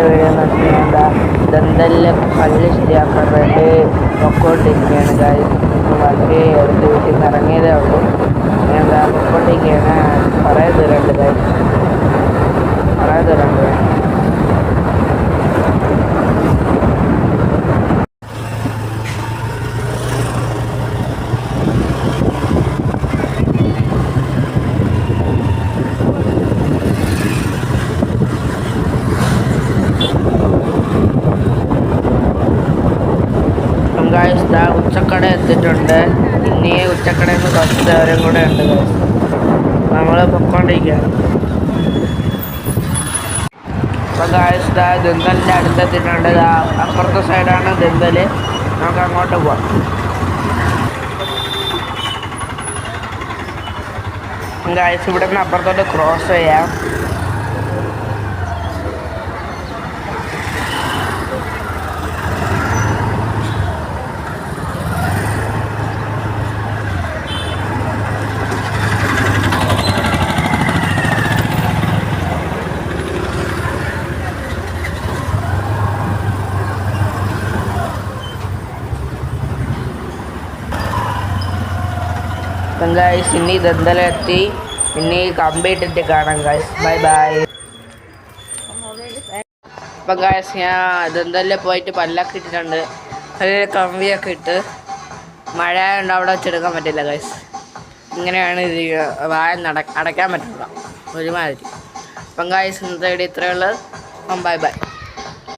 Video നടത്തിയാൽ ദന്തലിലെ പല്ല് ശരിയാക്കാൻ വേണ്ടി പൊക്കോണ്ടിരിക്കുകയാണ് ഗൈസ്. വണ്ടി എടുത്ത് വീട്ടിൽ നിന്ന് ഇറങ്ങിയതേ ഉള്ളൂ. എന്താ പൊക്കോണ്ടിരിക്കുകയാണ്. കുറേ ദൂരമുണ്ട് ഗൈസ്, കുറേ ദൂരമുണ്ട്. ഉച്ചക്കട എത്തിയിട്ടുണ്ട്. ഇനി ഉച്ചക്കടയിൽ നിന്ന് കുറച്ച് ദൂരം കൂടെ ഉണ്ട് ഗൈസ്. നമ്മൾ പൊക്കോണ്ടിരിക്കുകയാണ്. അപ്പോൾ ഗൈസ് ദന്തലിൻ്റെ അടുത്തെത്തിയിട്ടുണ്ട്. അപ്പുറത്തെ സൈഡാണ് ദന്തൽ. നമുക്ക് അങ്ങോട്ട് പോവാം. ഗൈസ് ഇവിടെ നിന്ന് അപ്പുറത്തോട്ട് ക്രോസ് ചെയ്യാം. ഗൈസ് ഇനി ദന്തലെത്തി. ഇനി കമ്പിട്ടിട്ട് കാണാം ഗൈസ്. Bye bye. അപ്പം ഗൈസ് ഞാൻ ദന്തലിൽ പോയിട്ട് പല്ലൊക്കെ ഇട്ടിട്ടുണ്ട്. അതിൽ കമ്പിയൊക്കെ ഇട്ട് മഴ ഉണ്ട്, അവിടെ വെച്ചെടുക്കാൻ പറ്റില്ല ഗൈസ്. ഇങ്ങനെയാണ് ഇത് വായ അടയ്ക്കാൻ പറ്റില്ല ഒരുമാതിരി. അപ്പം ഗൈസ് ഇന്നത്തെ വീഡിയോ ഇത്രയേ ഉള്ളൂ. Bye bye.